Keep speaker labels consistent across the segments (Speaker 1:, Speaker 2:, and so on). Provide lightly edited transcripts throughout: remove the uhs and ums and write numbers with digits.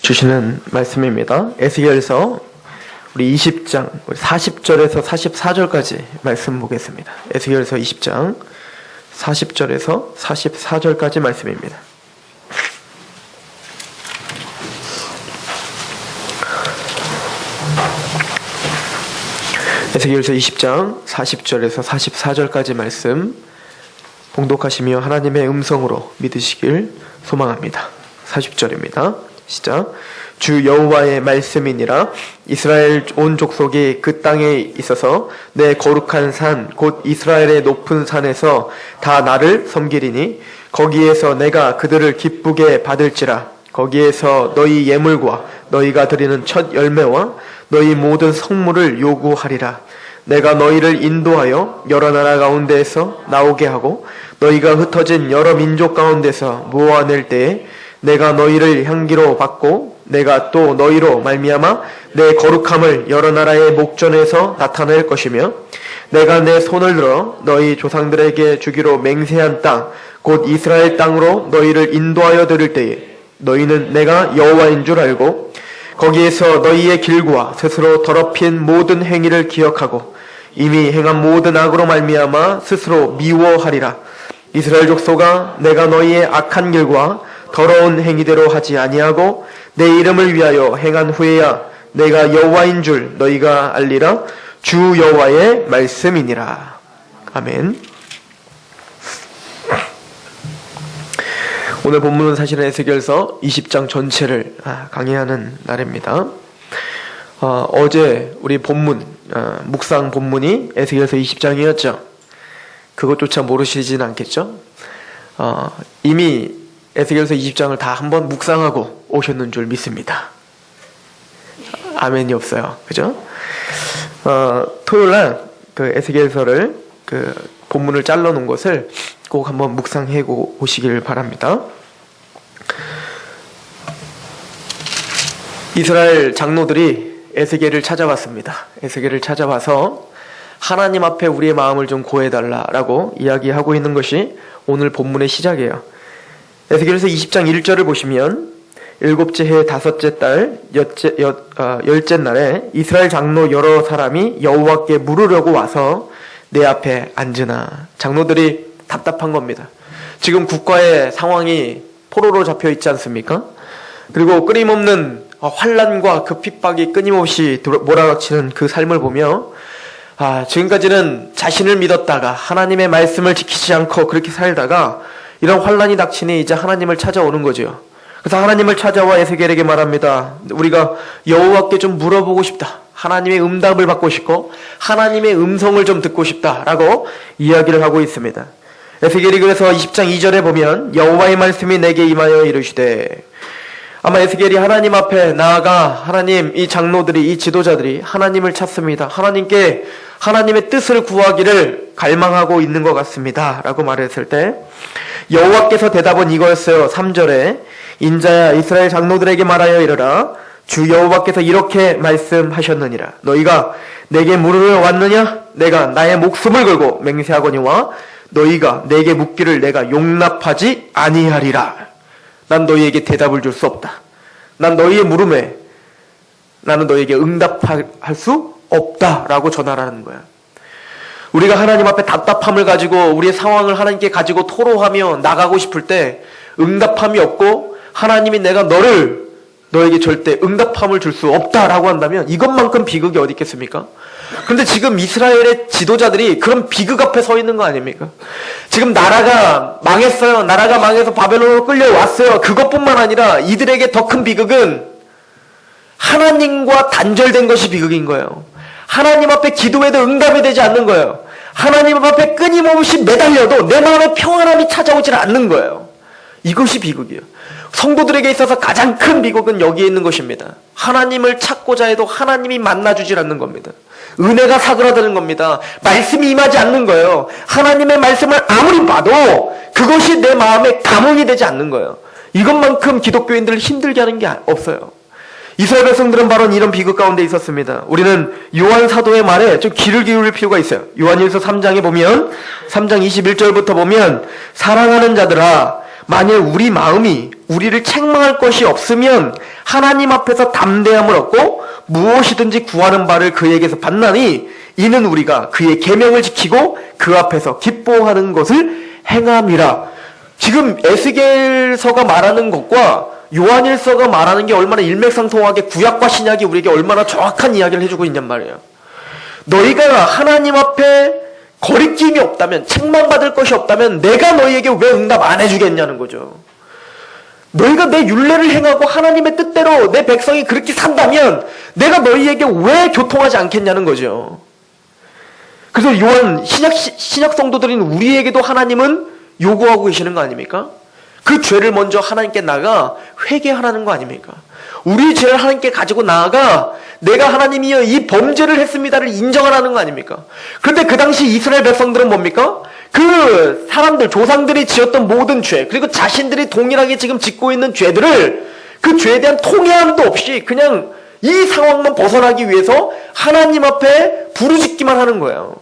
Speaker 1: 주시는 말씀입니다. 에스겔서 우리 20장 40절에서 44절까지 말씀 보겠습니다. 에스겔서 20장 40절에서 44절까지 말씀입니다. 에스겔서 20장 40절에서 44절까지 말씀 봉독하시며 하나님의 음성으로 믿으시길 소망합니다. 40절입니다. 시작. 주 여호와의 말씀이니라. 이스라엘 온 족속이 그 땅에 있어서 내 거룩한 산 곧 이스라엘의 높은 산에서 다 나를 섬기리니 거기에서 내가 그들을 기쁘게 받을지라. 거기에서 너희 예물과 너희가 드리는 첫 열매와 너희 모든 성물을 요구하리라. 내가 너희를 인도하여 여러 나라 가운데에서 나오게 하고 너희가 흩어진 여러 민족 가운데서 모아낼 때에 내가 너희를 향기로 받고 내가 또 너희로 말미암아 내 거룩함을 여러 나라의 목전에서 나타낼 것이며 내가 내 손을 들어 너희 조상들에게 주기로 맹세한 땅 곧 이스라엘 땅으로 너희를 인도하여 드릴 때에 너희는 내가 여호와인 줄 알고 거기에서 너희의 길과 스스로 더럽힌 모든 행위를 기억하고 이미 행한 모든 악으로 말미암아 스스로 미워하리라. 이스라엘 족속아, 내가 너희의 악한 길과 더러운 행위대로 하지 아니하고 내 이름을 위하여 행한 후에야 내가 여호와인 줄 너희가 알리라. 주 여호와의 말씀이니라. 아멘. 오늘 본문은 사실은 에스겔서 20장 전체를 강의하는 날입니다. 어제 우리 본문, 묵상 본문이 에스겔서 20장이었죠. 그것조차 모르시진 않겠죠? 이미 에스겔서 20장을 다 한번 묵상하고 오셨는 줄 믿습니다. 아멘이 없어요. 그죠? 토요일날 그 에스겔서를 그 본문을 잘라놓은 것을 꼭 한번 묵상해 오시길 바랍니다. 이스라엘 장로들이 에스겔을 찾아왔습니다. 에스겔을 찾아와서 하나님 앞에 우리의 마음을 좀 고해달라라고 이야기하고 있는 것이 오늘 본문의 시작이에요. 에스겔서 20장 1절을 보시면 일곱째 해 다섯째 달 열째 날에 이스라엘 장로 여러 사람이 여호와께 물으려고 와서 내 앞에 앉으나. 장로들이 답답한 겁니다. 지금 국가의 상황이 포로로 잡혀 있지 않습니까? 그리고 끊임없는 환난과 그 핍박이 끊임없이 몰아닥치는 그 삶을 보며 지금까지는 자신을 믿었다가 하나님의 말씀을 지키지 않고 그렇게 살다가 이런 환난이 닥치니 이제 하나님을 찾아오는 거죠. 그래서 하나님을 찾아와 에스겔에게 말합니다. 우리가 여호와께 좀 물어보고 싶다. 하나님의 응답을 받고 싶고 하나님의 음성을 좀 듣고 싶다라고 이야기를 하고 있습니다. 에스겔이 그래서 20장 2절에 보면 여호와의 말씀이 내게 임하여 이르시되. 아마 에스겔이 하나님 앞에 나아가 하나님, 이 장로들이, 이 지도자들이 하나님을 찾습니다. 하나님께 하나님의 뜻을 구하기를 갈망하고 있는 것 같습니다 라고 말했을 때 여호와께서 대답은 이거였어요. 3절에 인자야 이스라엘 장로들에게 말하여 이르라. 주 여호와께서 이렇게 말씀하셨느니라. 너희가 내게 물으러 왔느냐? 내가 나의 목숨을 걸고 맹세하거니와 너희가 내게 묻기를 내가 용납하지 아니하리라. 난 너희에게 대답을 줄 수 없다. 난 너희의 물음에 나는 너희에게 응답할 수 없다라고 전하라는 거야. 우리가 하나님 앞에 답답함을 가지고 우리의 상황을 하나님께 가지고 토로하며 나가고 싶을 때 응답함이 없고 하나님이 내가 너에게 절대 응답함을 줄 수 없다라고 한다면 이것만큼 비극이 어디 있겠습니까? 근데 지금 이스라엘의 지도자들이 그런 비극 앞에 서 있는 거 아닙니까? 지금 나라가 망했어요. 나라가 망해서 바벨론으로 끌려왔어요. 그것뿐만 아니라 이들에게 더 큰 비극은 하나님과 단절된 것이 비극인 거예요. 하나님 앞에 기도해도 응답이 되지 않는 거예요. 하나님 앞에 끊임없이 매달려도 내 마음에 평안함이 찾아오질 않는 거예요. 이것이 비극이에요. 성도들에게 있어서 가장 큰 비극은 여기에 있는 것입니다. 하나님을 찾고자 해도 하나님이 만나주질 않는 겁니다. 은혜가 사그라드는 겁니다. 말씀이 임하지 않는 거예요. 하나님의 말씀을 아무리 봐도 그것이 내 마음에 감흥이 되지 않는 거예요. 이것만큼 기독교인들을 힘들게 하는 게 없어요. 이스라엘 백성들은 바로 이런 비극 가운데 있었습니다. 우리는 요한 사도의 말에 좀 귀를 기울일 필요가 있어요. 요한일서 3장에 보면 3장 21절부터 보면 사랑하는 자들아 만일 우리 마음이 우리를 책망할 것이 없으면 하나님 앞에서 담대함을 얻고 무엇이든지 구하는 바를 그에게서 받나니 이는 우리가 그의 계명을 지키고 그 앞에서 기뻐하는 것을 행함이라. 지금 에스겔서가 말하는 것과 요한일서가 말하는 게 얼마나 일맥상통하게 구약과 신약이 우리에게 얼마나 정확한 이야기를 해주고 있냔 말이에요. 너희가 하나님 앞에 거리낌이 없다면, 책망받을 것이 없다면 내가 너희에게 왜 응답 안 해주겠냐는 거죠. 너희가 내 율례를 행하고 하나님의 뜻대로 내 백성이 그렇게 산다면 내가 너희에게 왜 교통하지 않겠냐는 거죠. 그래서 요한 신약 성도들인 우리에게도 하나님은 요구하고 계시는 거 아닙니까? 그 죄를 먼저 하나님께 나가 회개하라는 거 아닙니까? 우리 죄를 하나님께 가지고 나아가 내가 하나님이여 이 범죄를 했습니다를 인정하라는 거 아닙니까? 그런데 그 당시 이스라엘 백성들은 뭡니까? 그 사람들, 조상들이 지었던 모든 죄, 그리고 자신들이 동일하게 지금 짓고 있는 죄들을 그 죄에 대한 통회함도 없이 그냥 이 상황만 벗어나기 위해서 하나님 앞에 부르짖기만 하는 거예요.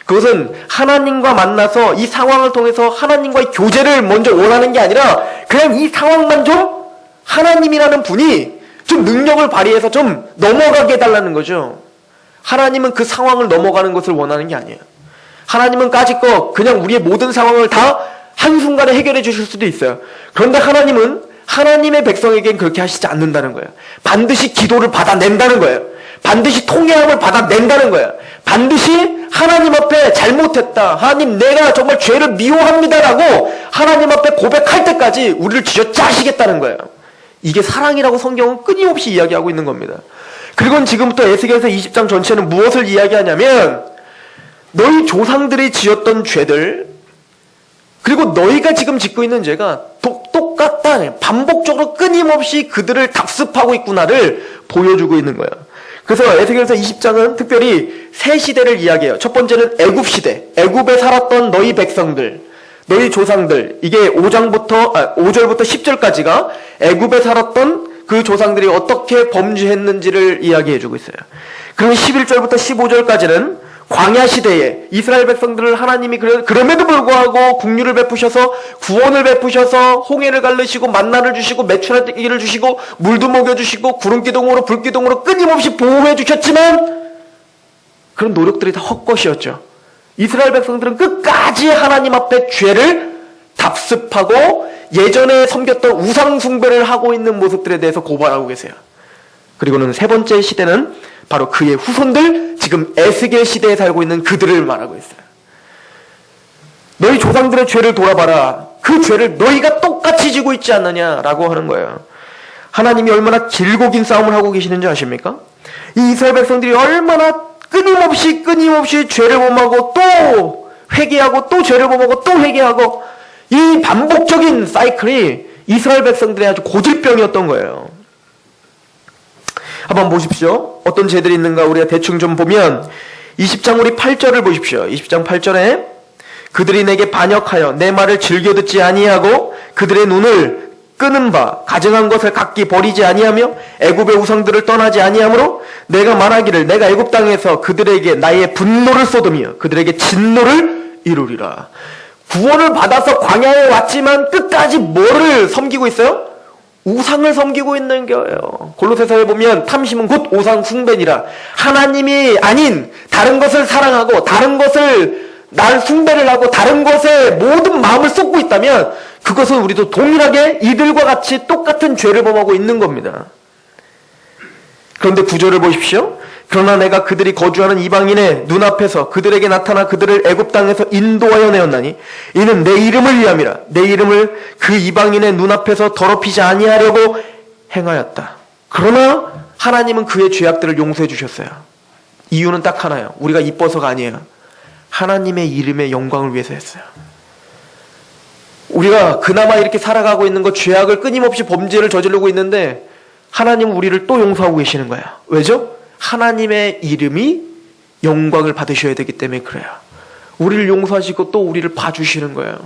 Speaker 1: 그것은 하나님과 만나서 이 상황을 통해서 하나님과의 교제를 먼저 원하는 게 아니라 그냥 이 상황만 좀 하나님이라는 분이 좀 능력을 발휘해서 좀 넘어가게 해달라는 거죠. 하나님은 그 상황을 넘어가는 것을 원하는 게 아니에요. 하나님은 까짓거 그냥 우리의 모든 상황을 다 한순간에 해결해 주실 수도 있어요. 그런데 하나님은 하나님의 백성에겐 그렇게 하시지 않는다는 거예요. 반드시 기도를 받아낸다는 거예요. 반드시 통회함을 받아낸다는 거예요. 반드시 하나님 앞에 잘못했다, 하나님 내가 정말 죄를 미워합니다라고 하나님 앞에 고백할 때까지 우리를 쥐어짜시겠다는 거예요. 이게 사랑이라고 성경은 끊임없이 이야기하고 있는 겁니다. 그리고 지금부터 에스겔서 20장 전체는 무엇을 이야기하냐면 너희 조상들이 지었던 죄들, 그리고 너희가 지금 짓고 있는 죄가 똑같다, 반복적으로 끊임없이 그들을 답습하고 있구나를 보여주고 있는 거예요. 그래서 에스겔서 20장은 특별히 세 시대를 이야기해요. 첫 번째는 애굽 시대, 애굽에 살았던 너희 백성들, 너희 조상들, 이게 5절부터 10절까지가 애굽에 살았던 그 조상들이 어떻게 범죄했는지를 이야기해주고 있어요. 그리고 11절부터 15절까지는 광야 시대에 이스라엘 백성들을 하나님이 그럼에도 불구하고 긍휼을 베푸셔서 구원을 베푸셔서 홍해를 갈르시고 만나를 주시고 메추라기를 주시고 물도 먹여주시고 구름기둥으로 불기둥으로 끊임없이 보호해 주셨지만 그런 노력들이 다 헛것이었죠. 이스라엘 백성들은 끝까지 하나님 앞에 죄를 답습하고 예전에 섬겼던 우상 숭배를 하고 있는 모습들에 대해서 고발하고 계세요. 그리고는 세 번째 시대는 바로 그의 후손들, 지금 에스겔 시대에 살고 있는 그들을 말하고 있어요. 너희 조상들의 죄를 돌아봐라. 그 죄를 너희가 똑같이 지고 있지 않느냐라고 하는 거예요. 하나님이 얼마나 길고 긴 싸움을 하고 계시는지 아십니까? 이 이스라엘 백성들이 얼마나 끊임없이 죄를 범하고 또 회개하고 또 죄를 범하고 또 회개하고 이 반복적인 사이클이 이스라엘 백성들의 아주 고질병이었던 거예요. 한번 보십시오. 어떤 죄들이 있는가 우리가 대충 좀 보면 20장 우리 8절을 보십시오. 20장 8절에 그들이 내게 반역하여 내 말을 즐겨 듣지 아니하고 그들의 눈을 끄는 바 가증한 것을 각기 버리지 아니하며 애굽의 우상들을 떠나지 아니하므로 내가 말하기를 내가 애굽 땅에서 그들에게 나의 분노를 쏟으며 그들에게 진노를 이루리라. 구원을 받아서 광야에 왔지만 끝까지 뭐를 섬기고 있어요? 우상을 섬기고 있는 거예요. 골로새서에 보면 탐심은 곧 우상 숭배니라. 하나님이 아닌 다른 것을 사랑하고 다른 것을 날 숭배를 하고 다른 것에 모든 마음을 쏟고 있다면 그것은 우리도 동일하게 이들과 같이 똑같은 죄를 범하고 있는 겁니다. 그런데 구절을 보십시오. 그러나 내가 그들이 거주하는 이방인의 눈앞에서 그들에게 나타나 그들을 애굽 땅에서 인도하여 내었나니 이는 내 이름을 위함이라. 내 이름을 그 이방인의 눈앞에서 더럽히지 아니하려고 행하였다. 그러나 하나님은 그의 죄악들을 용서해 주셨어요. 이유는 딱 하나예요. 우리가 이뻐서가 아니에요. 하나님의 이름의 영광을 위해서 했어요. 우리가 그나마 이렇게 살아가고 있는 것, 죄악을 끊임없이 범죄를 저지르고 있는데 하나님은 우리를 또 용서하고 계시는 거예요. 왜죠? 하나님의 이름이 영광을 받으셔야 되기 때문에 그래요. 우리를 용서하시고 또 우리를 봐주시는 거예요.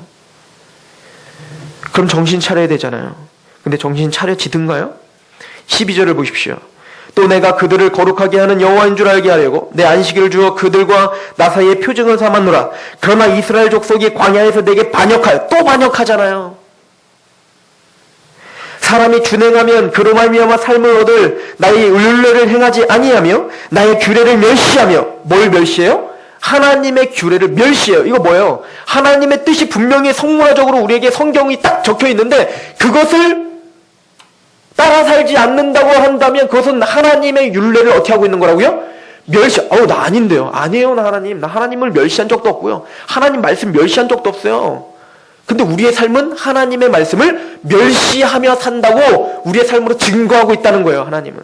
Speaker 1: 그럼 정신 차려야 되잖아요. 근데 정신 차려지든가요? 12절을 보십시오. 또 내가 그들을 거룩하게 하는 여호와인 줄 알게 하려고 내 안식일을 주어 그들과 나 사이에 표징을 삼았노라. 그러나 이스라엘 족속이 광야에서 내게 반역하여, 또 반역하잖아요. 사람이 준행하면 그로 말미암아 삶을 얻을 나의 율례를 행하지 아니하며 나의 규례를 멸시하며. 뭘 멸시해요? 하나님의 규례를 멸시해요. 이거 뭐예요? 하나님의 뜻이 분명히 성문화적으로 우리에게 성경이 딱 적혀 있는데 그것을 따라 살지 않는다고 한다면 그것은 하나님의 율례를 어떻게 하고 있는 거라고요? 멸시. 나 아닌데요. 아니에요, 나 하나님. 나 하나님을 멸시한 적도 없고요. 하나님 말씀 멸시한 적도 없어요. 근데 우리의 삶은 하나님의 말씀을 멸시하며 산다고 우리의 삶으로 증거하고 있다는 거예요, 하나님은.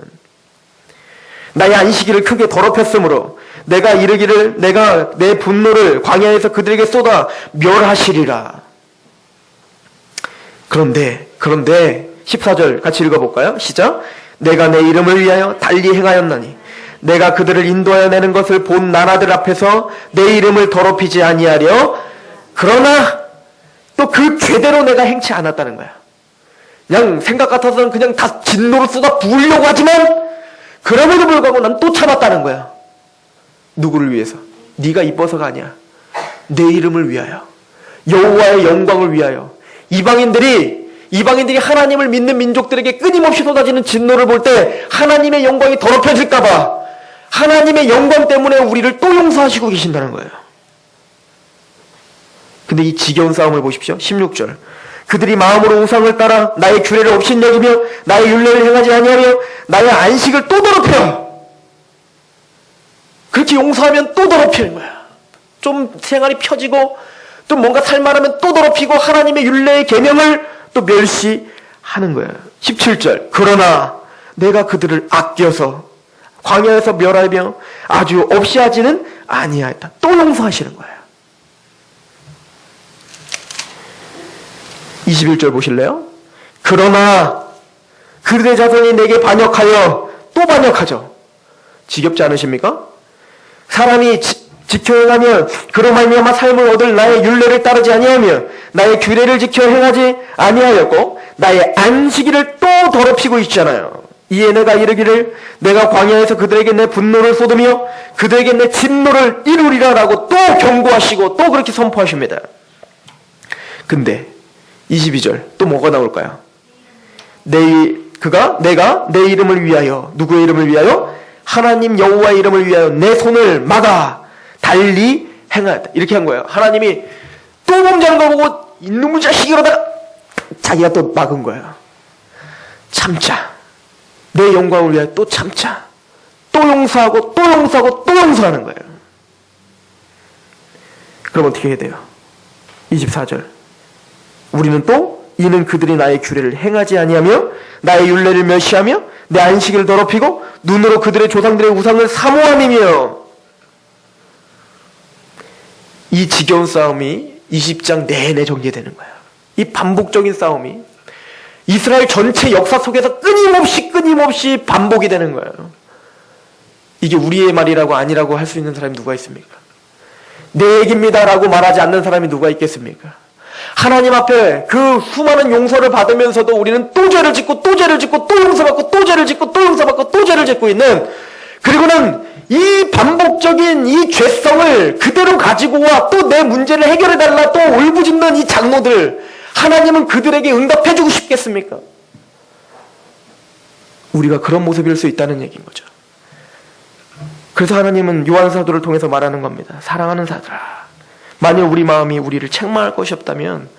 Speaker 1: 나의 안식일을 크게 더럽혔으므로 내가 이르기를 내가 내 분노를 광야에서 그들에게 쏟아 멸하시리라. 그런데 14절 같이 읽어볼까요? 시작. 내가 내 이름을 위하여 달리 행하였나니 내가 그들을 인도하여 내는 것을 본 나라들 앞에서 내 이름을 더럽히지 아니하려. 그러나 또 그 죄대로 내가 행치 않았다는 거야. 그냥 생각 같아서는 그냥 다 진노를 쏟아 부으려고 하지만 그럼에도 불구하고 난 또 참았다는 거야. 누구를 위해서? 네가 이뻐서가 아니야. 내 이름을 위하여, 여호와의 영광을 위하여. 이방인들이 하나님을 믿는 민족들에게 끊임없이 쏟아지는 진노를 볼 때 하나님의 영광이 더럽혀질까 봐 하나님의 영광 때문에 우리를 또 용서하시고 계신다는 거예요. 근데 이 지겨운 싸움을 보십시오. 16절. 그들이 마음으로 우상을 따라 나의 규례를 업신여기며 나의 율례를 행하지 아니하며 나의 안식을 또 더럽혀. 그렇게 용서하면 또 더럽히는 거야. 좀 생활이 펴지고 좀 뭔가 살만하면 또 더럽히고 하나님의 율례의 계명을 또 멸시하는 거예요. 17절. 그러나 내가 그들을 아껴서 광야에서 멸하며 아주 없이 하지는 아니하였다. 또 용서하시는 거예요. 21절 보실래요? 그러나 그들의 자손이 내게 반역하여 또 반역하죠. 지겹지 않으십니까? 사람이 지켜 행하면 그로 말미암아 삶을 얻을 나의 율례를 따르지 아니하며 나의 규례를 지켜 행하지 아니하였고 나의 안식일을 또 더럽히고 있잖아요. 이에 내가 이르기를 내가 광야에서 그들에게 내 분노를 쏟으며 그들에게 내 진노를 이루리라라고 또 경고하시고 또 그렇게 선포하십니다. 근데 22절 또 뭐가 나올까요? 내가 내 이름을 위하여, 누구의 이름을 위하여? 하나님 여호와의 이름을 위하여 내 손을 막아 달리 행하였다. 이렇게 한 거예요. 하나님이 또 범죄하는 걸 보고 이놈의 자식이 그러다가 자기가 또 막은 거예요. 참자. 내 영광을 위하여 또 참자. 또 용서하고 또 용서하고 또 용서하는 거예요. 그럼 어떻게 해야 돼요? 24절. 우리는 또 이는 그들이 나의 규례를 행하지 아니하며 나의 율례를 멸시하며 내 안식을 더럽히고 눈으로 그들의 조상들의 우상을 사모함이며. 이 지겨운 싸움이 20장 내내 전개되는 거예요. 이 반복적인 싸움이 이스라엘 전체 역사 속에서 끊임없이 반복이 되는 거예요. 이게 우리의 말이라고 아니라고 할 수 있는 사람이 누가 있습니까? 내 얘기입니다라고 말하지 않는 사람이 누가 있겠습니까? 하나님 앞에 그 수많은 용서를 받으면서도 우리는 또 죄를 짓고 또 죄를 짓고 또 용서받고 또 죄를 짓고 또 용서받고 또 죄를 짓고 있는, 그리고는 이 반복적인 이 죄성을 그대로 가지고 와 또 내 문제를 해결해달라 또 울부짖는 이 장로들, 하나님은 그들에게 응답해주고 싶겠습니까? 우리가 그런 모습일 수 있다는 얘기인 거죠. 그래서 하나님은 요한 사도를 통해서 말하는 겁니다. 사랑하는 사들아, 만일 우리 마음이 우리를 책망할 것이 없다면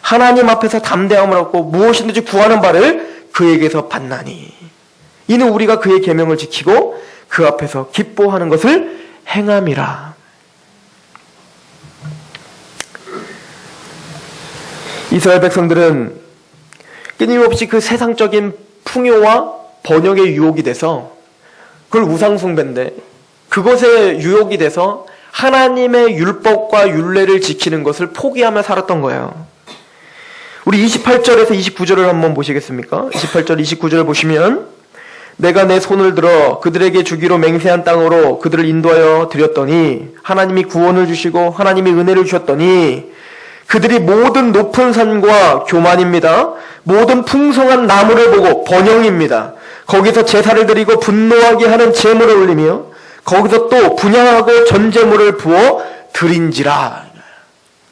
Speaker 1: 하나님 앞에서 담대함을 얻고 무엇이든지 구하는 바를 그에게서 받나니 이는 우리가 그의 계명을 지키고 그 앞에서 기뻐하는 것을 행함이라. 이스라엘 백성들은 끊임없이 그 세상적인 풍요와 번영의 유혹이 돼서, 그걸 우상숭배인데 그것에 유혹이 돼서 하나님의 율법과 율례를 지키는 것을 포기하며 살았던 거예요. 우리 28절에서 29절을 한번 보시겠습니까? 28절 29절을 보시면 내가 내 손을 들어 그들에게 주기로 맹세한 땅으로 그들을 인도하여 드렸더니 하나님이 구원을 주시고 하나님이 은혜를 주셨더니 그들이 모든 높은 산과 교만입니다. 모든 풍성한 나무를 보고 번영입니다. 거기서 제사를 드리고 분노하게 하는 제물을 올리며 거기서 또 분향하고 전제물을 부어 드린지라.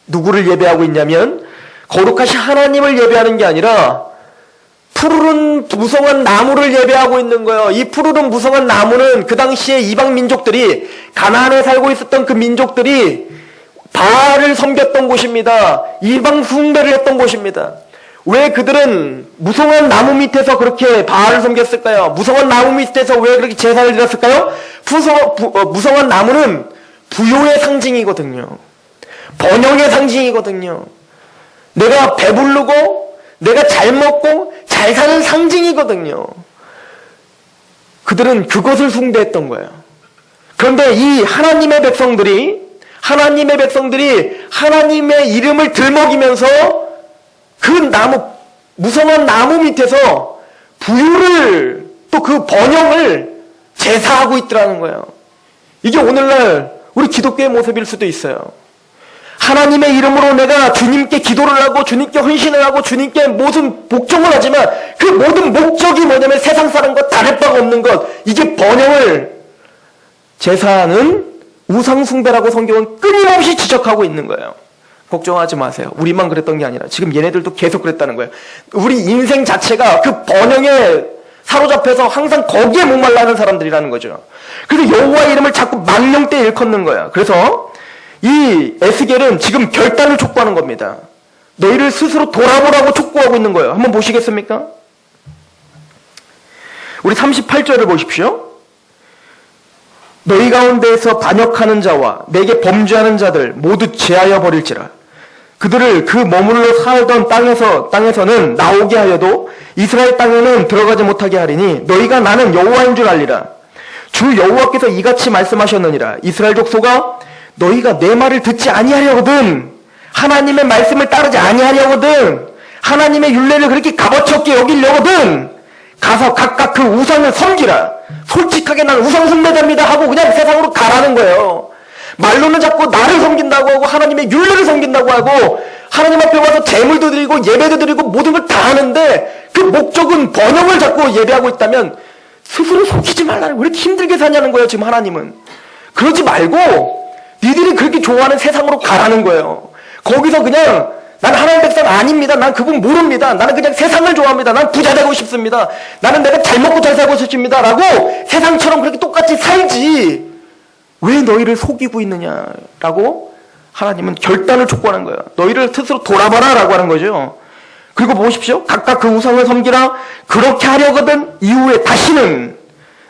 Speaker 1: 누구를 예배하고 있냐면 거룩하신 하나님을 예배하는 게 아니라 푸르른 무성한 나무를 예배하고 있는 거예요. 이 푸르른 무성한 나무는 그 당시에 이방 민족들이, 가나안에 살고 있었던 그 민족들이 바알을 섬겼던 곳입니다. 이방 숭배를 했던 곳입니다. 왜 그들은 무성한 나무 밑에서 그렇게 바알을 섬겼을까요? 무성한 나무 밑에서 왜 그렇게 제사를 드렸을까요? 무성한 나무는 부요의 상징이거든요. 번영의 상징이거든요. 내가 배부르고 내가 잘 먹고 잘 사는 상징이거든요. 그들은 그것을 숭배했던 거예요. 그런데 이 하나님의 백성들이 하나님의 이름을 들먹이면서 그 나무, 무성한 나무 밑에서 부유를, 또 그 번영을 제사하고 있더라는 거예요. 이게 오늘날 우리 기독교의 모습일 수도 있어요. 하나님의 이름으로 내가 주님께 기도를 하고 주님께 헌신을 하고 주님께 모든 복종을 하지만 그 모든 목적이 뭐냐면 세상 사람과 다를 바가 없는 것, 이게 번영을 제사하는 우상숭배라고 성경은 끊임없이 지적하고 있는 거예요. 걱정하지 마세요. 우리만 그랬던 게 아니라 지금 얘네들도 계속 그랬다는 거예요. 우리 인생 자체가 그 번영에 사로잡혀서 항상 거기에 목말라 하는 사람들이라는 거죠. 그래서 여호와의 이름을 자꾸 망령되이 일컫는 거예요. 그래서 이 에스겔은 지금 결단을 촉구하는 겁니다. 너희를 스스로 돌아보라고 촉구하고 있는 거예요. 한번 보시겠습니까? 우리 38절을 보십시오. 너희 가운데에서 반역하는 자와 내게 범죄하는 자들 모두 제하여 버릴지라. 그들을 그 머물러 살던 땅에서는 나오게 하여도 이스라엘 땅에는 들어가지 못하게 하리니 너희가 나는 여호와인 줄 알리라. 주 여호와께서 이같이 말씀하셨느니라. 이스라엘 족속아, 너희가 내 말을 듣지 아니하려거든, 하나님의 말씀을 따르지 아니하려거든, 하나님의 율례를 그렇게 값어치게 여기려거든, 가서 각각 그 우상을 섬기라. 솔직하게 난 우상 숭배자입니다 하고 그냥 세상으로 가라는 거예요. 말로는 자꾸 나를 섬긴다고 하고 하나님의 율례를 섬긴다고 하고 하나님 앞에 와서 제물도 드리고 예배도 드리고 모든 걸 다 하는데 그 목적은 번영을 자꾸 예배하고 있다면 스스로 속이지 말라는, 왜 이렇게 힘들게 사냐는 거예요. 지금 하나님은 그러지 말고 니들이 그렇게 좋아하는 세상으로 가라는 거예요. 거기서 그냥 난 하나님 백성 아닙니다, 난 그분 모릅니다, 나는 그냥 세상을 좋아합니다, 난 부자 되고 싶습니다, 나는 내가 잘 먹고 잘 살고 싶습니다 라고 세상처럼 그렇게 똑같이 살지 왜 너희를 속이고 있느냐라고 하나님은 결단을 촉구하는 거예요. 너희를 스스로 돌아봐라 라고 하는 거죠. 그리고 보십시오. 각각 그 우상을 섬기라. 그렇게 하려거든 이후에 다시는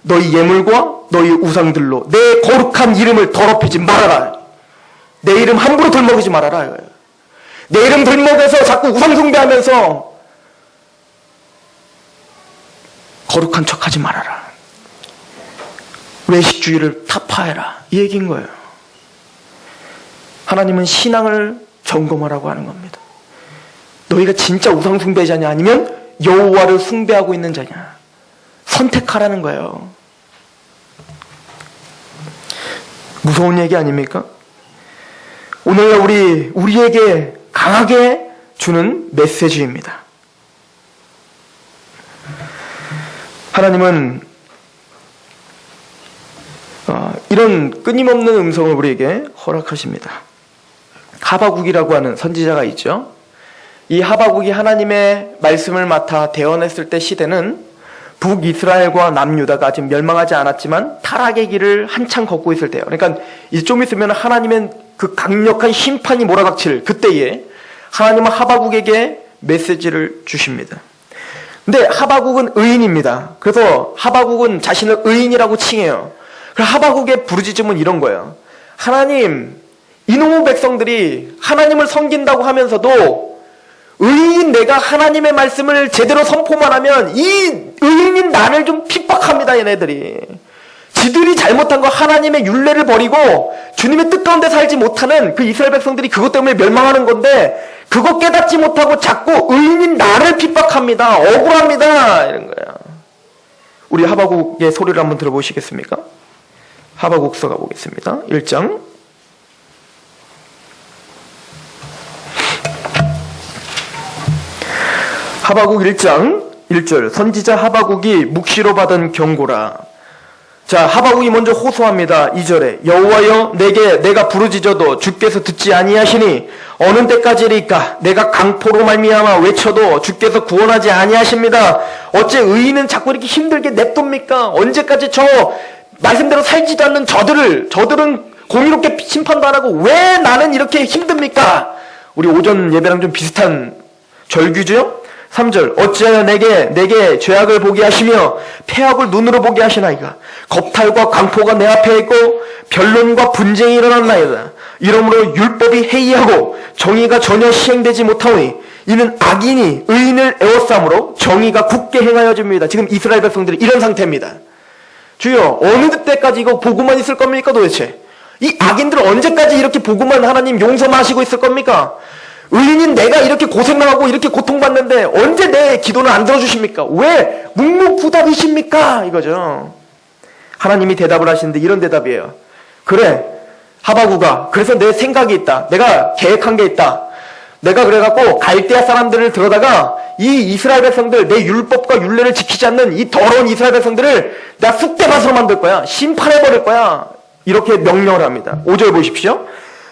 Speaker 1: 너희 예물과 너희 우상들로 내 거룩한 이름을 더럽히지 말아라. 내 이름 함부로 들먹이지 말아라. 내 이름 들먹여서 자꾸 우상 숭배하면서 거룩한 척하지 말아라. 외식주의를 타파해라. 이 얘기인 거예요. 하나님은 신앙을 점검하라고 하는 겁니다. 너희가 진짜 우상 숭배자냐 아니면 여호와를 숭배하고 있는 자냐, 선택하라는 거예요. 무서운 얘기 아닙니까? 오늘날 우리에게 강하게 주는 메시지입니다. 하나님은 이런 끊임없는 음성을 우리에게 허락하십니다. 하바국이라고 하는 선지자가 있죠. 이 하바국이 하나님의 말씀을 맡아 대언했을 때 시대는 북이스라엘과 남유다가 아직 멸망하지 않았지만 타락의 길을 한창 걷고 있을 때예요. 그러니까 이제 좀 있으면 하나님의 그 강력한 심판이 몰아닥칠 그때에 하나님은 하바국에게 메시지를 주십니다. 근데 하바국은 의인입니다. 그래서 하바국은 자신을 의인이라고 칭해요. 그래서 하바국의 부르짖음은 이런 거예요. 하나님, 이놈의 백성들이 하나님을 섬긴다고 하면서도 의인인 내가 하나님의 말씀을 제대로 선포만 하면 이 의인인 나를 좀 핍박합니다. 얘네들이 지들이 잘못한 거 하나님의 율례를 버리고 주님의 뜻 가운데 살지 못하는 그 이스라엘 백성들이 그것 때문에 멸망하는 건데 그거 깨닫지 못하고 자꾸 의인인 나를 핍박합니다. 억울합니다. 이런 거예요. 우리 하바국의 소리를 한번 들어보시겠습니까? 하바국서 가보겠습니다. 1장 하바국 1장 1절. 선지자 하바국이 묵시로 받은 경고라. 자, 하박국이 먼저 호소합니다. 2절에 여호와여 내가 부르짖어도 주께서 듣지 아니하시니 어느 때까지리까 내가 강포로 말미암아 외쳐도 주께서 구원하지 아니하십니다. 어째 의인은 자꾸 이렇게 힘들게 냅둡니까? 언제까지 저 말씀대로 살지도 않는 저들은 공의롭게 심판도 안 하고 왜 나는 이렇게 힘듭니까? 우리 오전 예배랑 좀 비슷한 절규죠? 3절 어찌하여 내게 죄악을 보게 하시며 폐악을 눈으로 보게 하시나이까? 겁탈과 강포가 내 앞에 있고 변론과 분쟁이 일어났나이다. 이러므로 율법이 해이하고 정의가 전혀 시행되지 못하오니 이는 악인이 의인을 애워싸므로 정의가 굳게 행하여집니다. 지금 이스라엘 백성들이 이런 상태입니다. 주여 어느 때까지 이거 보고만 있을 겁니까 도대체? 이 악인들 언제까지 이렇게 보고만 하나님 용서만 하시고 있을 겁니까? 의인인 내가 이렇게 고생하고 이렇게 고통받는데 언제 내 기도는 안 들어주십니까? 왜 묵묵부답이십니까? 이거죠. 하나님이 대답을 하시는데 이런 대답이에요. 그래 하박국아, 그래서 내 생각이 있다. 내가 계획한 게 있다. 내가 그래갖고 갈대아 사람들을 들어다가 이 이스라엘 백성들, 내 율법과 율례를 지키지 않는 이 더러운 이스라엘 백성들을 내가 쑥대밭으로 만들 거야. 심판해버릴 거야. 이렇게 명령을 합니다. 5절 보십시오.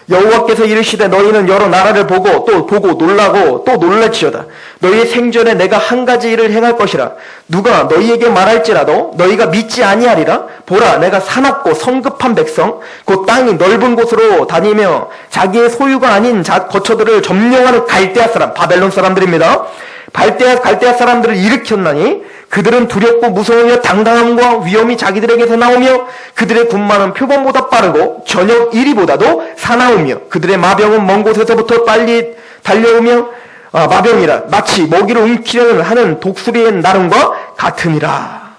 Speaker 1: 여호와께서 이르시되 너희는 여러 나라를 보고 또 보고 놀라고 또 놀랄지어다. 너희의 생전에 내가 한 가지 일을 행할 것이라. 누가 너희에게 말할지라도 너희가 믿지 아니하리라. 보라, 내가 사납고 성급한 백성 곧 땅이 넓은 곳으로 다니며 자기의 소유가 아닌 거처들을 점령하는 갈대아 사람, 바벨론 사람들입니다. 갈대아 사람들을 일으켰나니 그들은 두렵고 무서우며 당당함과 위험이 자기들에게서 나오며 그들의 군마는 표범보다 빠르고 저녁 이리보다도 사나우며 그들의 마병은 먼 곳에서부터 빨리 달려오며 마병이라 마치 먹이를 움키려는 하는 독수리의 나름과 같으니라.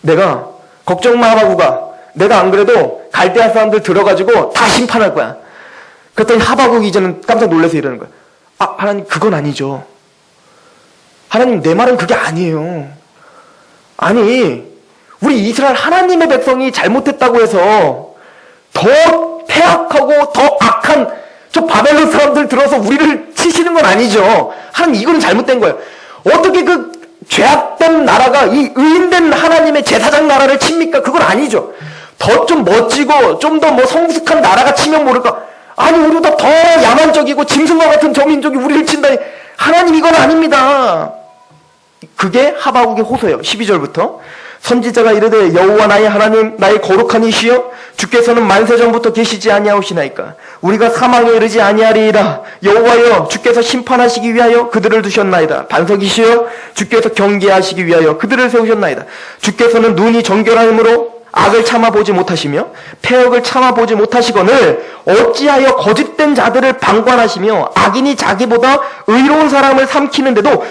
Speaker 1: 내가 걱정 마 하박국아, 내가 안 그래도 갈대아 사람들 들어가지고 다 심판할 거야. 그랬더니 하박국이 이제는 깜짝 놀라서 이러는 거야. 하나님 그건 아니죠. 하나님 내 말은 그게 아니에요. 아니 우리 이스라엘 하나님의 백성이 잘못했다고 해서 더 폐악하고 더 악한 저 바벨론 사람들 들어서 우리를 치시는 건 아니죠. 하나님 이거는 잘못된 거예요. 어떻게 그 죄악된 나라가 이 의인된 하나님의 제사장 나라를 칩니까? 그건 아니죠. 더 좀 멋지고 좀 더 뭐 성숙한 나라가 치면 모를까. 아니 우리보다 더 야만적이고 짐승과 같은 저 민족이 우리를 친다니. 하나님 이건 아닙니다. 그게 하박국의 호소예요. 12절부터 선지자가 이르되 여호와 나의 하나님 나의 거룩한 이시여 주께서는 만세전부터 계시지 아니하오시나이까. 우리가 사망에 이르지 아니하리이다. 여호와여 주께서 심판하시기 위하여 그들을 두셨나이다. 반석이시여 주께서 경계하시기 위하여 그들을 세우셨나이다. 주께서는 눈이 정결하므로 악을 참아보지 못하시며 폐역을 참아보지 못하시거늘 어찌하여 거짓된 자들을 방관하시며 악인이 자기보다 의로운 사람을 삼키는데도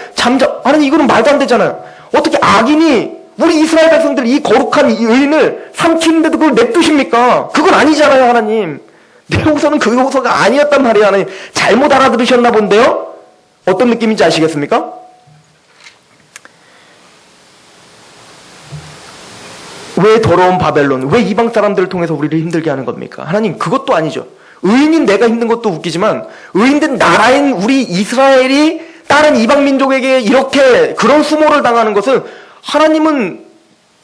Speaker 1: 아니 이거는 말도 안 되잖아요. 어떻게 악인이 우리 이스라엘 백성들 이 거룩한 이 의인을 삼키는데도 그걸 냅두십니까? 그건 아니잖아요. 하나님 내 호소는 그 호소가 아니었단 말이에요. 하나님 잘못 알아들으셨나 본데요. 어떤 느낌인지 아시겠습니까? 왜 더러운 바벨론, 왜 이방 사람들을 통해서 우리를 힘들게 하는 겁니까? 하나님 그것도 아니죠. 의인인 내가 힘든 것도 웃기지만 의인된 나라인 우리 이스라엘이 다른 이방 민족에게 이렇게 그런 수모를 당하는 것은 하나님은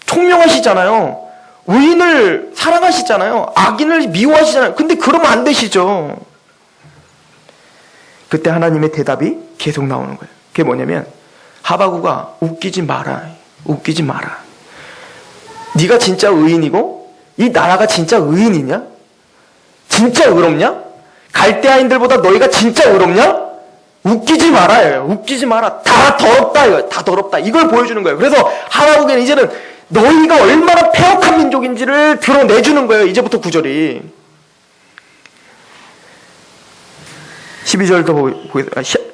Speaker 1: 총명하시잖아요. 의인을 사랑하시잖아요. 악인을 미워하시잖아요. 근데 그러면 안 되시죠. 그때 하나님의 대답이 계속 나오는 거예요. 그게 뭐냐면 하박국아 웃기지 마라. 웃기지 마라. 네가 진짜 의인이고 이 나라가 진짜 의인이냐? 진짜 의롭냐? 갈대아인들보다 너희가 진짜 의롭냐? 웃기지 말아요. 웃기지 마라. 다 더럽다 이거. 다 더럽다. 이걸 보여주는 거예요. 그래서 하박국에는 이제는 너희가 얼마나 폐역한 민족인지를 드러내주는 거예요. 이제부터 9절이. 12절도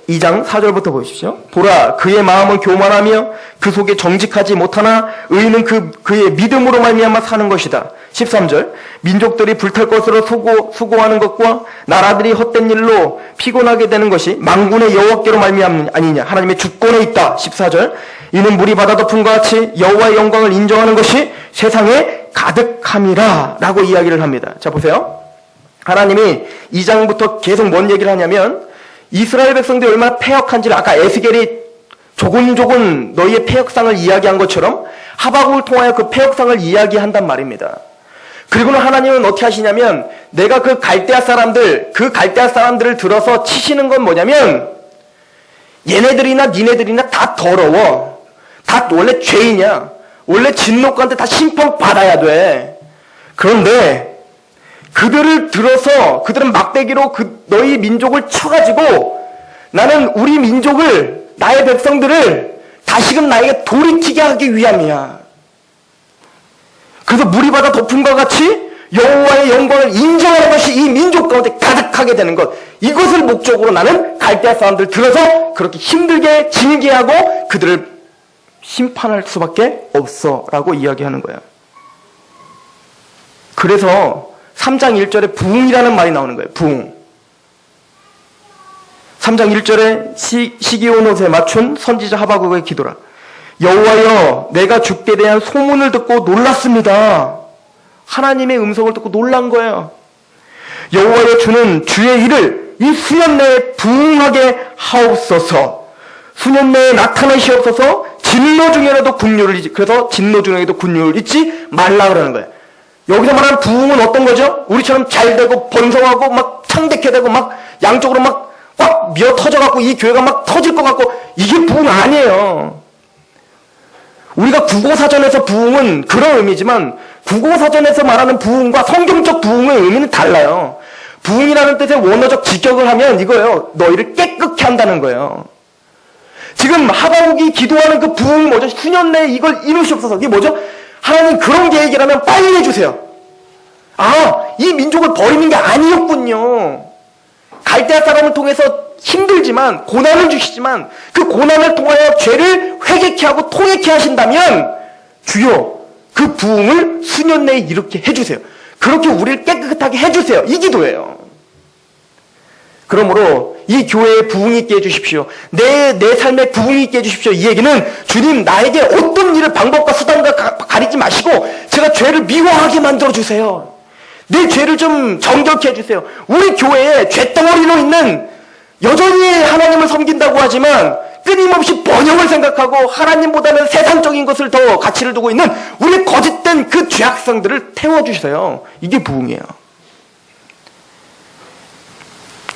Speaker 1: 2장 4절부터 보십시오. 보라 그의 마음은 교만하며 그 속에 정직하지 못하나 의인은 그의 믿음으로 말미암아 사는 것이다. 13절 민족들이 불탈 것으로 수고하는 것과 나라들이 헛된 일로 피곤하게 되는 것이 만군의 여호와께로 말미암 아니냐. 하나님의 주권에 있다. 14절 이는 물이 바다 덮음과 같이 여호와의 영광을 인정하는 것이 세상에 가득함이라 라고 이야기를 합니다. 자 보세요. 하나님이 2장부터 계속 뭔 얘기를 하냐면 이스라엘 백성들이 얼마나 폐역한지를 아까 에스겔이 조곤조곤 너희의 폐역상을 이야기한 것처럼 하박국을 통하여 그 패역상을 이야기한단 말입니다. 그리고는 하나님은 어떻게 하시냐면 내가 그 갈대아 사람들을 들어서 치시는 건 뭐냐면 얘네들이나 니네들이나 다 더러워. 다 원래 죄인이야. 원래 진노가한테 다 심판받아야 돼. 그런데 그들을 들어서 그들은 막대기로 너희 민족을 쳐가지고 나는 우리 민족을 나의 백성들을 다시금 나에게 돌이키게 하기 위함이야. 그래서 물이 바다 덮음과 같이 여호와의 영광을 인정하는 것이 이 민족 가운데 가득하게 되는 것, 이것을 목적으로 나는 갈대아 사람들 들어서 그렇게 힘들게 징계 하고 그들을 심판할 수밖에 없어 라고 이야기하는 거예요. 그래서 3장 1절에 부흥이라는 말이 나오는 거예요. 부흥. 3장 1절에 시기온옷에 맞춘 선지자 하박국의 기도라. 여호와여, 내가 주께 대한 소문을 듣고 놀랐습니다. 하나님의 음성을 듣고 놀란 거예요. 여호와여, 주는 주의 일을 이 수년 내에 부흥하게 하옵소서. 수년 내에 나타내시옵소서. 진노 중에라도 긍휼을 잊지. 그래서 진노 중에도 긍휼을 잊지 말라 그러는 거예요. 여기서 말하는 부흥은 어떤 거죠? 우리처럼 잘 되고 번성하고 막 창대케 되고 막 양쪽으로 막 꽉 미어 터져갖고 이 교회가 막 터질 것 같고, 이게 부흥 아니에요. 우리가 국어사전에서 부흥은 그런 의미지만 국어사전에서 말하는 부흥과 성경적 부흥의 의미는 달라요. 부흥이라는 뜻의 원어적 직역을 하면 이거예요. 너희를 깨끗게 한다는 거예요. 지금 하박국이 기도하는 그 부흥이 뭐죠? 수년 내에 이걸 이루시옵소서. 이게 뭐죠? 하나님 그런 계획이라면 빨리 해주세요. 아, 이 민족을 버리는 게 아니었군요. 갈대아 사람을 통해서 힘들지만 고난을 주시지만 그 고난을 통하여 죄를 회개케 하고 통회케 하신다면 주여 그 부흥을 수년 내에 이렇게 해주세요. 그렇게 우리를 깨끗하게 해주세요. 이 기도예요. 그러므로 이 교회에 부흥이 있게 해주십시오. 내 삶에 부흥이 있게 해주십시오. 이 얘기는 주님 나에게 어떤 일을 방법과 수단과 가리지 마시고 제가 죄를 미워하게 만들어주세요. 내 죄를 좀 정결케 해주세요. 우리 교회에 죄덩어리로 있는 여전히 하나님을 섬긴다고 하지만 끊임없이 번영을 생각하고 하나님보다는 세상적인 것을 더 가치를 두고 있는 우리 거짓된 그 죄악성들을 태워주세요. 이게 부흥이에요.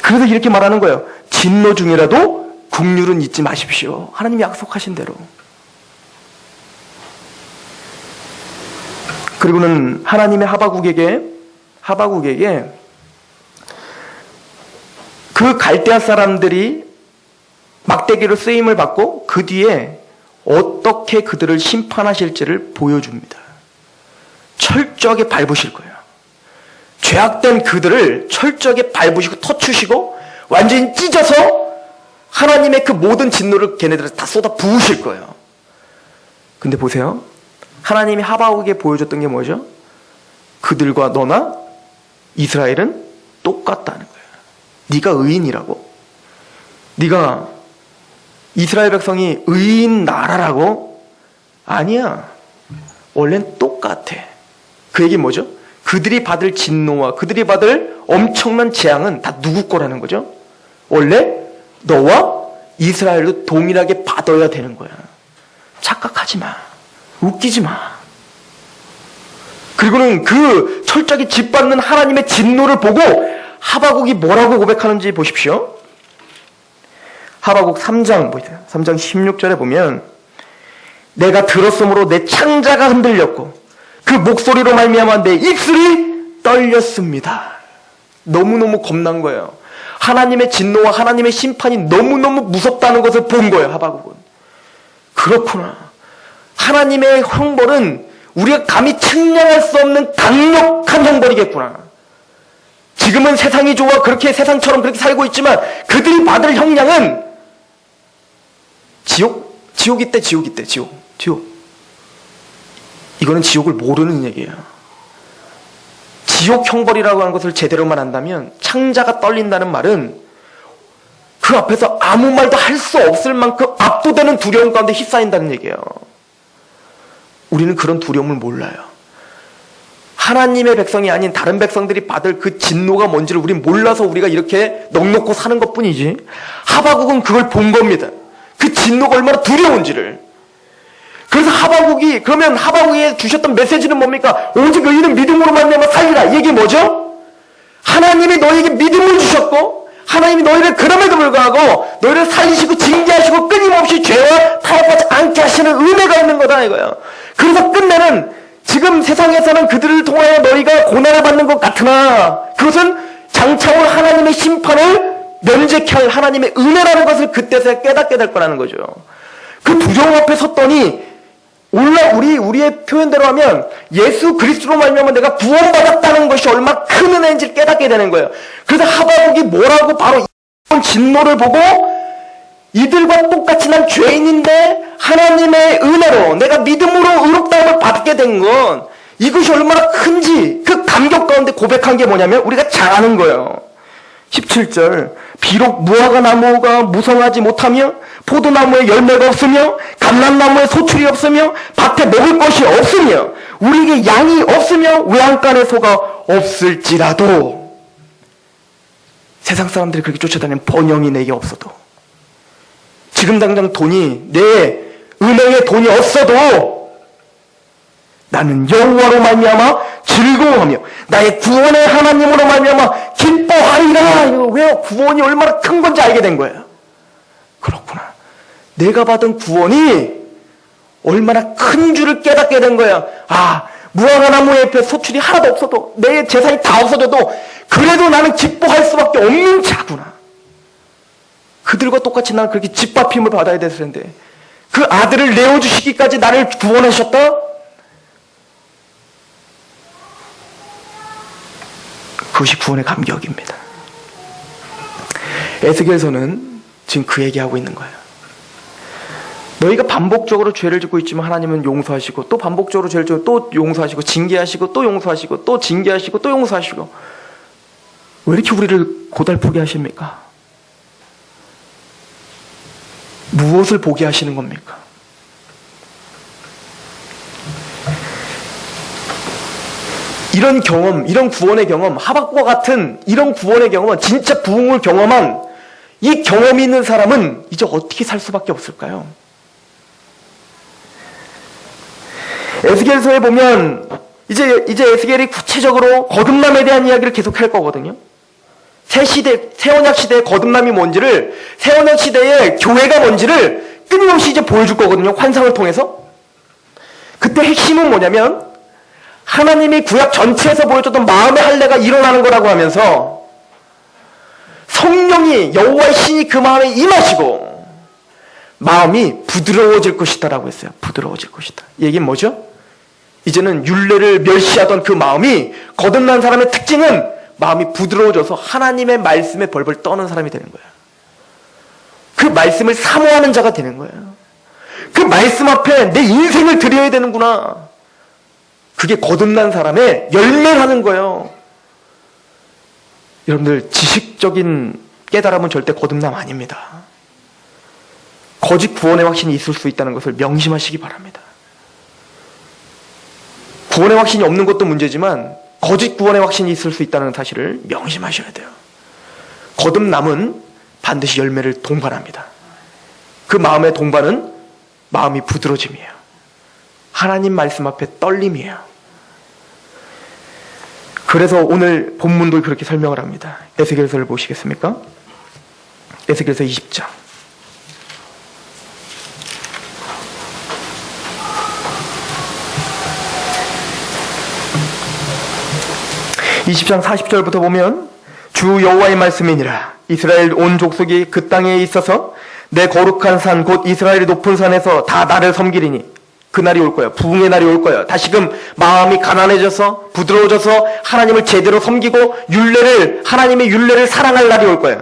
Speaker 1: 그래서 이렇게 말하는 거예요. 진노 중이라도 긍휼은 잊지 마십시오. 하나님이 약속하신 대로. 그리고는 하나님의 하박국에게 그 갈대아 사람들이 막대기로 쓰임을 받고 그 뒤에 어떻게 그들을 심판하실지를 보여줍니다. 철저하게 밟으실 거예요. 죄악된 그들을 철저하게 밟으시고 터추시고 완전히 찢어서 하나님의 그 모든 진노를 걔네들에 다 쏟아 부으실 거예요. 근데 보세요. 하나님이 하박국에게 보여줬던 게 뭐죠? 그들과 너나 이스라엘은 똑같다는 거예요. 네가 의인이라고? 네가 이스라엘 백성이 의인 나라라고? 아니야. 원래는 똑같아. 그 얘기 뭐죠? 그들이 받을 진노와 그들이 받을 엄청난 재앙은 다 누구 거라는 거죠? 원래 너와 이스라엘도 동일하게 받아야 되는 거야. 착각하지 마. 웃기지 마. 그리고는 그 철저하게 짓밟는 하나님의 진노를 보고 하박국이 뭐라고 고백하는지 보십시오. 하박국 3장 보세요. 3장 16절에 보면 내가 들었으므로 내 창자가 흔들렸고 그 목소리로 말미암아 내 입술이 떨렸습니다. 너무너무 겁난 거예요. 하나님의 진노와 하나님의 심판이 너무너무 무섭다는 것을 본 거예요. 하박국은. 그렇구나. 하나님의 형벌은 우리가 감히 측량할 수 없는 강력한 형벌이겠구나. 지금은 세상이 좋아 그렇게 세상처럼 그렇게 살고 있지만 그들이 받을 형량은 지옥 있대. 이거는 지옥을 모르는 얘기예요. 지옥 형벌이라고 하는 것을 제대로만 한다면 창자가 떨린다는 말은 그 앞에서 아무 말도 할 수 없을 만큼 압도되는 두려움 가운데 휩싸인다는 얘기예요. 우리는 그런 두려움을 몰라요. 하나님의 백성이 아닌 다른 백성들이 받을 그 진노가 뭔지를 우린 몰라서 우리가 이렇게 넋놓고 사는 것뿐이지 하박국은 그걸 본 겁니다. 그 진노가 얼마나 두려운지를. 그래서 그러면 하박국에 주셨던 메시지는 뭡니까? 오직 너희는 믿음으로 말미암아 살리라. 이게 뭐죠? 하나님이 너희에게 믿음을 주셨고 하나님이 너희를 그럼에도 불구하고 너희를 살리시고 징계하시고 끊임없이 죄와 타협하지 않게 하시는 은혜가 있는 거다 이거예요. 그래서 끝내는 지금 세상에서는 그들을 통하여 너희가 고난을 받는 것 같으나 그것은 장차 올 하나님의 심판을 면제할 하나님의 은혜라는 것을 그때서야 깨닫게 될 거라는 거죠. 그 두려움 앞에 섰더니 우리의 표현대로 하면 예수 그리스도로 말미암아 내가 구원받았다는 것이 얼마나 큰 은혜인지를 깨닫게 되는 거예요. 그래서 하박국이 뭐라고 바로 이런 진노를 보고 이들과 똑같이 난 죄인인데 하나님의 은혜로 내가 믿음으로 의롭다함을 받게 된 건 이것이 얼마나 큰지 그 감격 가운데 고백한 게 뭐냐면 우리가 잘 아는 거예요. 17절 비록 무화과 나무가 무성하지 못하며 포도나무에 열매가 없으며 감람나무에 소출이 없으며 밭에 먹을 것이 없으며 우리에게 양이 없으며 외양간에 소가 없을지라도 세상 사람들이 그렇게 쫓아다니는 번영이 내게 없어도 지금 당장 내 은행에 돈이 없어도 나는 여호와로 말미암아 즐거워하며 나의 구원의 하나님으로 말미암아 기뻐하리라. 이거 왜요? 구원이 얼마나 큰 건지 알게 된 거예요. 그렇구나. 내가 받은 구원이 얼마나 큰 줄을 깨닫게 된 거야. 무화과 나무 옆에 소출이 하나도 없어도 내 재산이 다 없어져도 그래도 나는 기뻐할 수밖에 없는 자구나. 그들과 똑같이 나는 그렇게 짓밟힘을 받아야 됐을 텐데 그 아들을 내어주시기까지 나를 구원하셨다? 그것이 구원의 감격입니다. 에스겔서는 지금 그 얘기하고 있는 거예요. 너희가 반복적으로 죄를 짓고 있지만 하나님은 용서하시고 또 반복적으로 죄를 짓고 또 용서하시고 징계하시고 또 용서하시고 또 징계하시고 또 용서하시고 왜 이렇게 우리를 고달프게 하십니까? 무엇을 보게 하시는 겁니까? 이런 경험, 이런 구원의 경험, 하박국과 같은 이런 구원의 경험은 진짜 부흥을 경험한 이 경험이 있는 사람은 이제 어떻게 살 수밖에 없을까요? 에스겔서에 보면 이제 에스겔이 구체적으로 거듭남에 대한 이야기를 계속할 거거든요. 새 언약 시대의 거듭남이 뭔지를, 새 언약 시대의 교회가 뭔지를 끊임없이 이제 보여줄 거거든요. 환상을 통해서. 그때 핵심은 뭐냐면 하나님이 구약 전체에서 보여줬던 마음의 할례가 일어나는 거라고 하면서 성령이 여호와의 신이 그 마음에 임하시고 마음이 부드러워질 것이다라고 했어요. 부드러워질 것이다. 이 얘기는 뭐죠? 이제는 율례를 멸시하던 그 마음이 거듭난 사람의 특징은 마음이 부드러워져서 하나님의 말씀에 벌벌 떠는 사람이 되는 거예요. 그 말씀을 사모하는 자가 되는 거예요. 그 말씀 앞에 내 인생을 드려야 되는구나. 그게 거듭난 사람의 열매라는 거예요. 여러분들 지식적인 깨달음은 절대 거듭남 아닙니다. 거짓 구원의 확신이 있을 수 있다는 것을 명심하시기 바랍니다. 구원의 확신이 없는 것도 문제지만 거짓 구원의 확신이 있을 수 있다는 사실을 명심하셔야 돼요. 거듭남은 반드시 열매를 동반합니다. 그 마음의 동반은 마음이 부드러짐이에요. 하나님 말씀 앞에 떨림이에요. 그래서 오늘 본문도 그렇게 설명을 합니다. 에스겔서를 보시겠습니까? 에스겔서 20장. (20장) 40절부터 보면 주 여호와의 말씀이니라. 이스라엘 온 족속이 그 땅에 있어서 내 거룩한 산 곧 이스라엘의 높은 산에서 다 나를 섬기리니 그날이 올 거예요. 부흥의 날이 올 거예요. 다시금 마음이 가난해져서 부드러워져서 하나님을 제대로 섬기고 하나님의 율례를 사랑할 날이 올 거예요.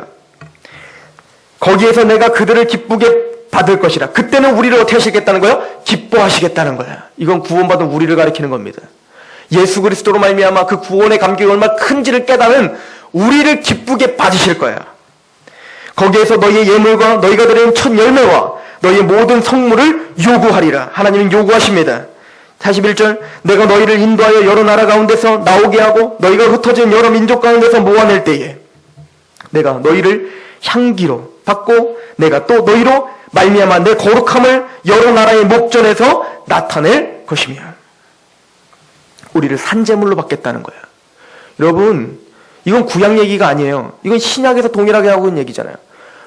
Speaker 1: 거기에서 내가 그들을 기쁘게 받을 것이라. 그때는 우리를 어떻게 하시겠다는 거예요? 기뻐하시겠다는 거예요. 이건 구원받은 우리를 가리키는 겁니다. 예수 그리스도로 말미암아 그 구원의 감격이 얼마나 큰지를 깨닫는 우리를 기쁘게 받으실 거예요. 거기에서 너희의 예물과 너희가 드리는 첫 열매와 너희의 모든 성물을 요구하리라. 하나님은 요구하십니다. 41절 내가 너희를 인도하여 여러 나라 가운데서 나오게 하고 너희가 흩어진 여러 민족 가운데서 모아낼 때에 내가 너희를 향기로 받고 내가 또 너희로 말미암아 내 거룩함을 여러 나라의 목전에서 나타낼 것이며 우리를 산제물로 받겠다는 거예요. 여러분, 이건 구약 얘기가 아니에요. 이건 신약에서 동일하게 하고 있는 얘기잖아요.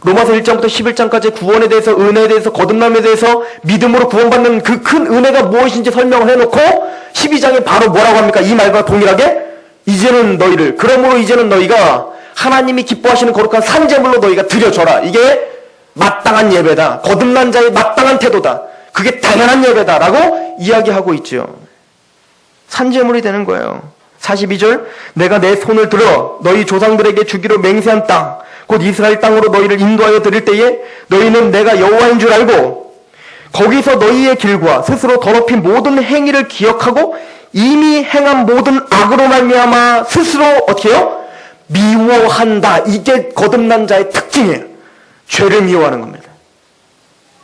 Speaker 1: 로마서 1장부터 11장까지 구원에 대해서, 은혜에 대해서, 거듭남에 대해서 믿음으로 구원받는 그 큰 은혜가 무엇인지 설명을 해놓고 12장에 바로 뭐라고 합니까? 이 말과 동일하게 그러므로 이제는 너희가 하나님이 기뻐하시는 거룩한 산제물로 너희가 드려줘라. 이게 마땅한 예배다. 거듭난 자의 마땅한 태도다. 그게 당연한 예배다라고 이야기하고 있죠. 산제물이 되는 거예요. 42절, 내가 내 손을 들어 너희 조상들에게 주기로 맹세한 땅, 곧 이스라엘 땅으로 너희를 인도하여 드릴 때에 너희는 내가 여호와인 줄 알고 거기서 너희의 길과 스스로 더럽힌 모든 행위를 기억하고 이미 행한 모든 악으로 말미암아 스스로 어떻게 해요? 미워한다. 이게 거듭난 자의 특징이에요. 죄를 미워하는 겁니다.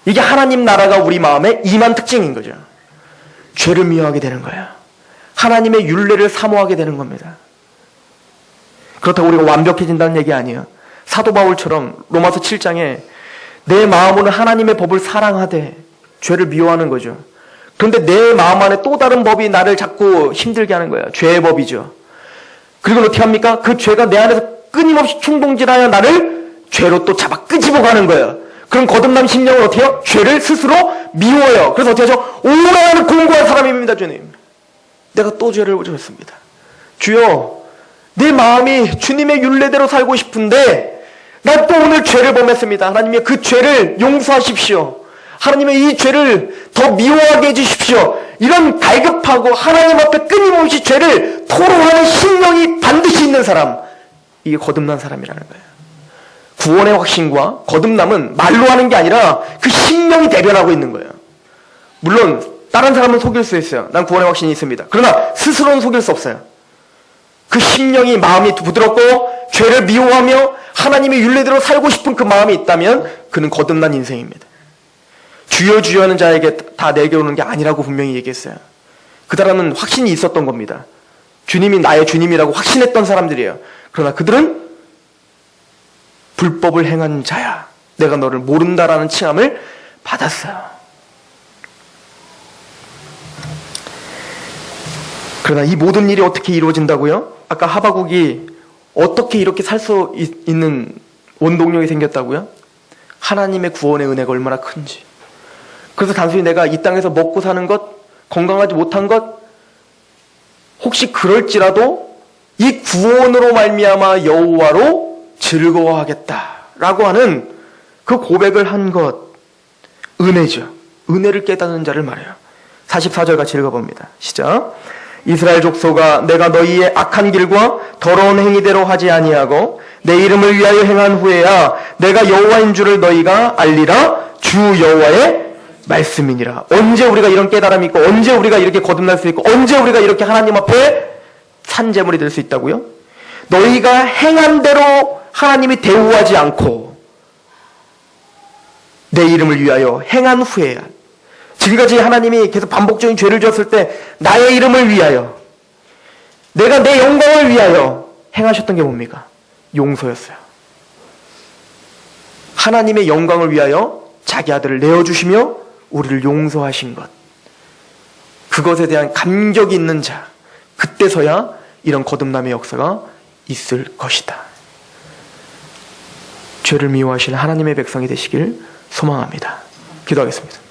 Speaker 1: 이게 하나님 나라가 우리 마음에 임한 특징인 거죠. 죄를 미워하게 되는 거예요. 하나님의 율례를 사모하게 되는 겁니다. 그렇다고 우리가 완벽해진다는 얘기 아니에요. 사도 바울처럼 로마서 7장에 내 마음으로는 하나님의 법을 사랑하되 죄를 미워하는 거죠. 그런데 내 마음 안에 또 다른 법이 나를 자꾸 힘들게 하는 거예요. 죄의 법이죠. 그리고 어떻게 합니까? 그 죄가 내 안에서 끊임없이 충동질하여 나를 죄로 또 잡아 끄집어 가는 거예요. 그럼 거듭남 심령은 어떻게 해요? 죄를 스스로 미워요. 그래서 어떻게 하죠? 오래는 공고한 사람입니다. 주님, 내가 또 죄를 저질렀습니다. 주여, 내 마음이 주님의 율례대로 살고 싶은데 난 또 오늘 죄를 범했습니다. 하나님의 그 죄를 용서하십시오. 하나님의 이 죄를 더 미워하게 해주십시오. 이런 갈급하고 하나님 앞에 끊임없이 죄를 토로하는 심령이 반드시 있는 사람, 이게 거듭난 사람이라는 거예요. 구원의 확신과 거듭남은 말로 하는 게 아니라 그 심령이 대변하고 있는 거예요. 물론 다른 사람은 속일 수 있어요. 난 구원의 확신이 있습니다. 그러나 스스로는 속일 수 없어요. 그 심령이, 마음이 부드럽고 죄를 미워하며 하나님의 율례대로 살고 싶은 그 마음이 있다면 그는 거듭난 인생입니다. 주여 주여 하는 자에게 다 내게 오는 게 아니라고 분명히 얘기했어요. 그 사람은 확신이 있었던 겁니다. 주님이 나의 주님이라고 확신했던 사람들이에요. 그러나 그들은 불법을 행한 자야, 내가 너를 모른다라는 칭함을 받았어요. 그러나 이 모든 일이 어떻게 이루어진다고요? 아까 하박국이 어떻게 이렇게 살 수 있는 원동력이 생겼다고요? 하나님의 구원의 은혜가 얼마나 큰지. 그래서 단순히 내가 이 땅에서 먹고 사는 것, 건강하지 못한 것, 혹시 그럴지라도 이 구원으로 말미암아 여호와로 즐거워하겠다라고 하는 그 고백을 한 것, 은혜죠. 은혜를 깨닫는 자를 말해요. 44절 같이 읽어봅니다. 시작. 이스라엘 족속아, 내가 너희의 악한 길과 더러운 행위대로 하지 아니하고 내 이름을 위하여 행한 후에야 내가 여호와인 줄을 너희가 알리라. 주 여호와의 말씀이니라. 언제 우리가 이런 깨달음이 있고, 언제 우리가 이렇게 거듭날 수 있고, 언제 우리가 이렇게 하나님 앞에 산제물이 될 수 있다고요? 너희가 행한 대로 하나님이 대우하지 않고 내 이름을 위하여 행한 후에야. 지금까지 하나님이 계속 반복적인 죄를 지었을 때 나의 이름을 위하여, 내가 내 영광을 위하여 행하셨던 게 뭡니까? 용서였어요. 하나님의 영광을 위하여 자기 아들을 내어주시며 우리를 용서하신 것, 그것에 대한 감격이 있는 자, 그때서야 이런 거듭남의 역사가 있을 것이다. 죄를 미워하시는 하나님의 백성이 되시길 소망합니다. 기도하겠습니다.